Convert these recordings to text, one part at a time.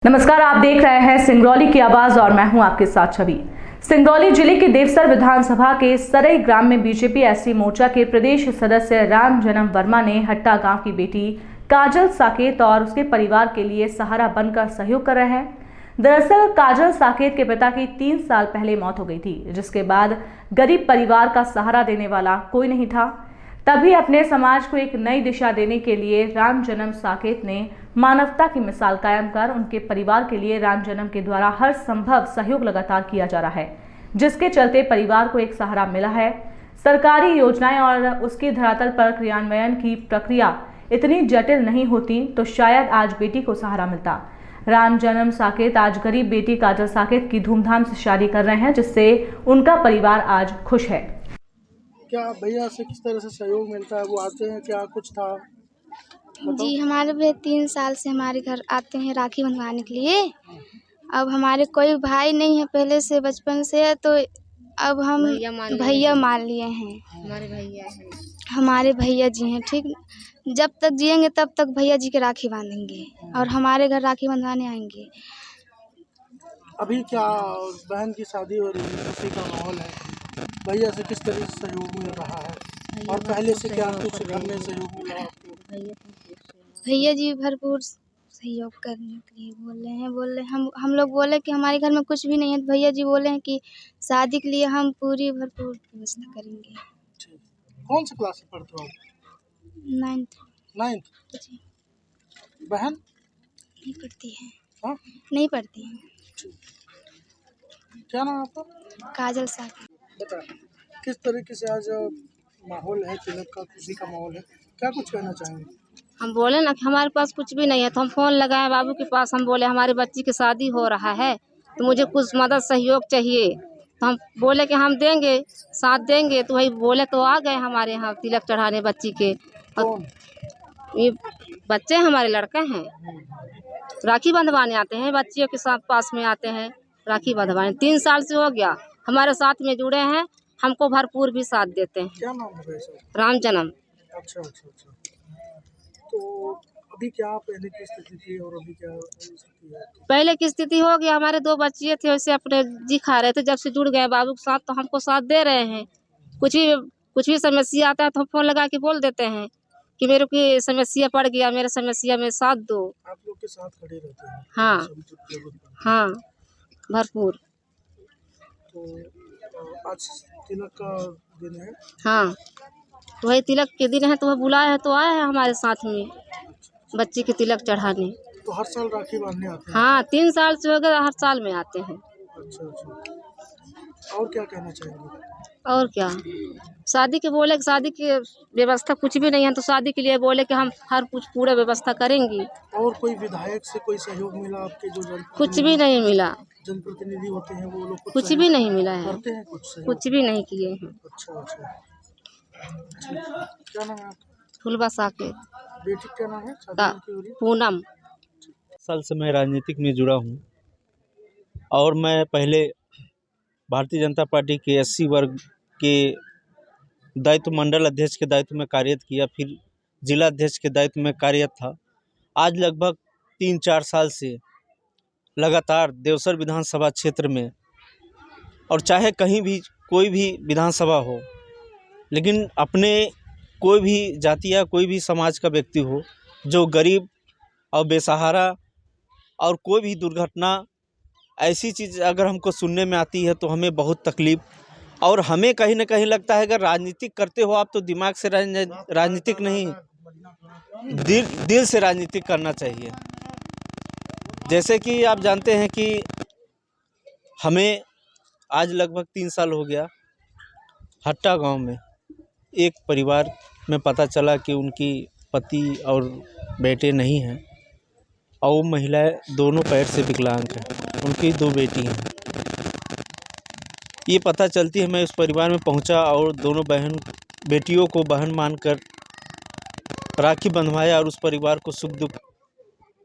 नमस्कार, आप देख रहे हैं सिंगरौली की आवाज और मैं हूं आपके साथ छवि। सिंगरौली जिले के देवसर विधानसभा के सरई ग्राम में बीजेपी एससी मोर्चा के प्रदेश सदस्य राम जन्म वर्मा ने हट्टा गांव की बेटी काजल साकेत और उसके परिवार के लिए सहारा बनकर सहयोग कर रहे हैं। दरअसल काजल साकेत के पिता की 3 साल पहले मौत हो गई थी, जिसके बाद गरीब परिवार का सहारा देने वाला कोई नहीं था। तभी अपने समाज को एक नई दिशा देने के लिए राम जन्म साकेत ने मानवता की मिसाल कायम कर उनके परिवार के लिए राम जन्म के द्वारा हर संभव सहयोग लगातार किया जा रहा है, जिसके चलते परिवार को एक सहारा मिला है। सरकारी योजनाएं और उसकी धरातल पर क्रियान्वयन की प्रक्रिया इतनी जटिल नहीं होती तो शायद आज बेटी को सहारा मिलता। राम जन्म साकेत आज गरीब बेटी काजल साकेत की धूमधाम से शादी कर रहे हैं, जिससे उनका परिवार आज खुश है। क्या भैया से किस तरह से सहयोग मिलता है? वो आते हैं, क्या कुछ था? जी, हमारे भैया 3 साल से हमारे घर आते हैं राखी बंधवाने के लिए। अब हमारे कोई भाई नहीं है पहले से, बचपन से, तो अब हम भैया मान लिए हैं। हमारे भैया जी हैं, ठीक। जब तक जिएंगे तब तक भैया जी के राखी बांधेंगे और हमारे घर राखी बंधवाने आएंगे। अभी क्या बहन की शादी हो रही है, खुशी का माहौल है, भैया से किस तरह से सहयोग मिल रहा है और पहले से क्या कुछ घर में सहयोग मिला आपको? भैया जी भरपूर सहयोग करने के लिए बोल रहे हैं। हम लोग बोले कि हमारे घर में कुछ भी नहीं है, तो भैया जी बोले हैं कि शादी के लिए हम पूरी भरपूर व्यवस्था करेंगे। कौन सी क्लास में पढ़ते हो आप? 9th। जी। बहन नहीं पढ़ती है। हाँ? नहीं पढ़ती है। क्या नाम है आपका? काजल साकेत। बता, किस तरीके से आज माहौल है, तिलक का, खुशी का माहौल है, क्या कुछ कहना चाहेंगे? हम बोले ना कि हमारे पास कुछ भी नहीं है, तो हम फ़ोन लगाए बाबू के पास। हम बोले हमारी बच्ची की शादी हो रहा है, तो मुझे कुछ मदद सहयोग चाहिए। तो हम बोले कि हम देंगे, साथ देंगे। तो वही बोले तो आ गए हमारे यहाँ तिलक चढ़ाने बच्ची के। और ये बच्चे हमारे लड़के हैं, राखी बंधवाने आते हैं, बच्चियों के साथ पास में आते हैं राखी बंधवाने। 3 साल से हो गया हमारे साथ में जुड़े हैं, हमको भरपूर भी साथ देते हैं। क्या नाम है वैसे? राम जन्म। अच्छा। तो अभी क्या पहले की स्थिति थी और अभी क्या स्थिति है? पहले की स्थिति हो गया, हमारे 2 बच्चियाँ थे, वैसे अपने जी खा रहे थे। जब से जुड़ गए बाबू के साथ तो हमको साथ दे रहे हैं। कुछ भी समस्या आता है तो हम फ़ोन लगा के बोल देते हैं कि मेरे को ये समस्या पड़ गया, मेरे समस्या में साथ दो। आप लोग के साथ खड़े रहते हैं? हाँ सभी जरूरत पड़ने पर। हाँ, भरपूर। तो आज तिलक का दिन है। हाँ, तो वही तिलक के दिन है, तो वह बुलाए हैं तो आए हैं हमारे साथ में बच्ची के तिलक चढ़ाने। तो हर साल राखी बांधने आते हैं? हाँ, 3 साल से हो गए, हर साल में आते हैं। अच्छा। और क्या कहना चाहेंगे? और क्या, शादी के बोले कि शादी की व्यवस्था कुछ भी नहीं है, तो शादी के लिए बोले कि हम हर कुछ पूरा व्यवस्था करेंगी। और कोई विधायक से कोई सहयोग मिला आपके? जो कुछ भी नहीं मिला, जनप्रतिनिधि होते हैं वो लोग कुछ भी नहीं मिला है, करते हैं कुछ सहयोग? कुछ भी नहीं किए हैं। अच्छा। क्या नाम है आपका? फुलबा साकेत। बेटी क्या नाम है? पूनम। साल से मैं राजनीतिक में जुड़ा हूँ और मैं पहले भारतीय जनता पार्टी के एससी वर्ग के दायित्व मंडल अध्यक्ष के दायित्व में कार्यरत किया, फिर जिला अध्यक्ष के दायित्व में कार्यरत था। आज लगभग 3-4 साल से लगातार देवसर विधानसभा क्षेत्र में, और चाहे कहीं भी कोई भी विधानसभा हो, लेकिन अपने कोई भी जाति या कोई भी समाज का व्यक्ति हो जो गरीब और बेसहारा, और कोई भी दुर्घटना ऐसी चीज़ अगर हमको सुनने में आती है तो हमें बहुत तकलीफ़, और हमें कहीं ना कहीं लगता है अगर राजनीतिक करते हो आप तो दिमाग से राजनीतिक नहीं, दिल से राजनीतिक करना चाहिए। जैसे कि आप जानते हैं कि हमें आज लगभग 3 साल हो गया, हट्टा गांव में एक परिवार में पता चला कि उनकी पति और बेटे नहीं हैं, और वो महिलाएं दोनों पैर से विकलांग हैं, उनकी 2 बेटी हैं। ये पता चलती है मैं उस परिवार में पहुंचा और दोनों बेटियों को बहन मानकर राखी बंधवाया और उस परिवार को सुख दुख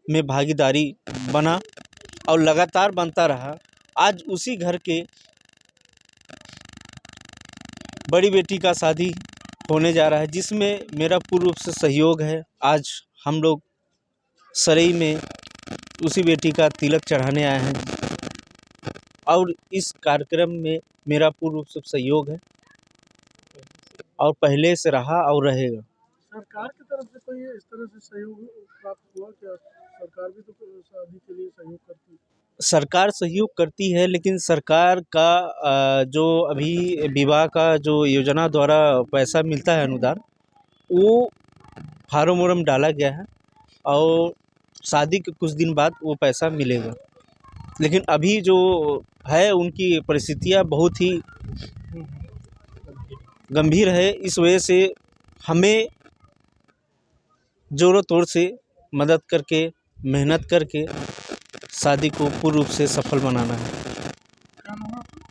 में भागीदारी बना और लगातार बनता रहा। आज उसी घर के बड़ी बेटी का शादी होने जा रहा है, जिसमें मेरा पूर्ण रूप से सहयोग है। आज हम लोग सरई में उसी बेटी का तिलक चढ़ाने आए हैं और इस कार्यक्रम में मेरा पूर्ण रूप से सहयोग है और पहले से रहा और रहेगा। सरकार की तरफ से कोई इस तरह से सहयोग प्राप्त हुआ क्या? सरकार भी तो शादी के लिए सहयोग करती है। सरकार सहयोग करती है, लेकिन सरकार का जो अभी विवाह का जो योजना द्वारा पैसा मिलता है अनुदान, वो फार्म वार्म डाला गया है और शादी के कुछ दिन बाद वो पैसा मिलेगा। लेकिन अभी जो है उनकी परिस्थितियाँ बहुत ही गंभीर है, इस वजह से हमें जोरों तोड़ से मदद करके मेहनत करके शादी को पूर्ण रूप से सफल बनाना है। क्या नाम है आपका?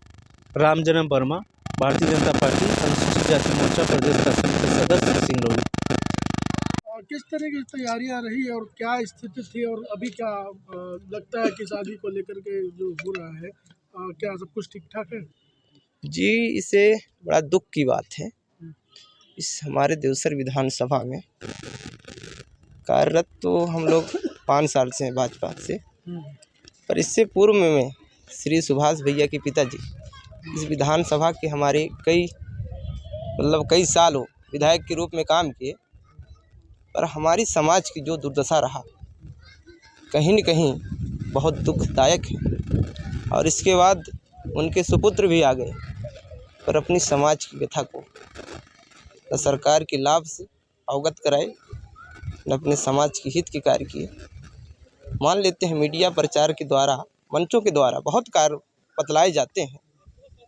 राम जन्म वर्मा, भारतीय जनता पार्टी अनुसूचित जाति मोर्चा प्रदेश का सदस्य सिंगरौली। और किस तरह की तैयारियां रही और क्या स्थिति थी और अभी क्या लगता है कि शादी को लेकर के जो हो रहा है, क्या सब कुछ ठीक ठाक है? जी, इसे बड़ा दुख की बात है। इस हमारे देवसर विधानसभा में कार्यरत तो हम लोग 5 साल से हैं भाजपा से, पर इससे पूर्व में श्री सुभाष भैया के पिताजी इस विधानसभा के हमारे कई साल हो विधायक के रूप में काम किए, पर हमारी समाज की जो दुर्दशा रहा कहीं न कहीं बहुत दुखदायक है। और इसके बाद उनके सुपुत्र भी आ गए, पर अपनी समाज की व्यथा को न सरकार के लाभ से अवगत कराए, न अपने समाज के हित के कार्य किए। मान लेते हैं मीडिया प्रचार के द्वारा, मंचों के द्वारा बहुत कार्य बतलाए जाते हैं,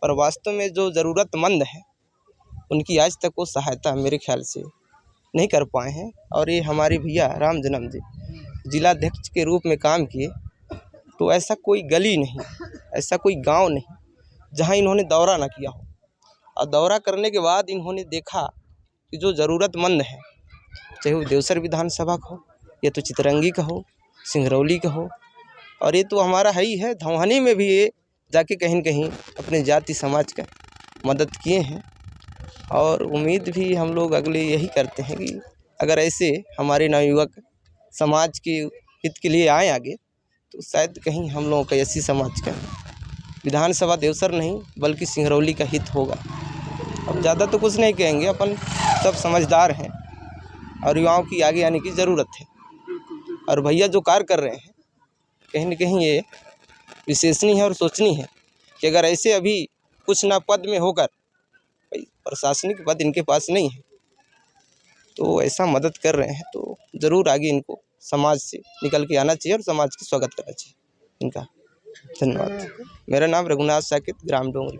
पर वास्तव में जो ज़रूरतमंद हैं उनकी आज तक वो सहायता मेरे ख्याल से नहीं कर पाए हैं। और ये हमारे भैया राम जन्म जी जिलाध्यक्ष के रूप में काम किए, तो ऐसा कोई गली नहीं, ऐसा कोई गांव नहीं जहां इन्होंने दौरा ना किया हो। और दौरा करने के बाद इन्होंने देखा कि जो ज़रूरतमंद है, चाहे वो देवसर विधानसभा का हो या तो चितरंगी का हो, सिंगरौली का हो, और ये तो हमारा है ही है, धौहानी में भी ये जाके कहीं न कहीं अपने जाति समाज का मदद किए हैं। और उम्मीद भी हम लोग अगले यही करते हैं कि अगर ऐसे हमारे नवयुवक समाज के हित के लिए आए आगे, तो शायद कहीं हम लोगों का एससी समाज का विधानसभा देवसर नहीं बल्कि सिंगरौली का हित होगा। अब ज़्यादा तो कुछ नहीं कहेंगे, अपन सब समझदार हैं और युवाओं की आगे आने की ज़रूरत है। और भैया जो कार्य कर रहे हैं कहीं न कहीं ये विशेषणीय है और सोचनीय है कि अगर ऐसे अभी कुछ ना पद में होकर, भाई प्रशासनिक पद इनके पास नहीं है, तो ऐसा मदद कर रहे हैं तो ज़रूर आगे इनको समाज से निकल के आना चाहिए और समाज का स्वागत करना चाहिए इनका। धन्यवाद। मेरा नाम रघुनाथ साकेत, ग्राम डोंगरी।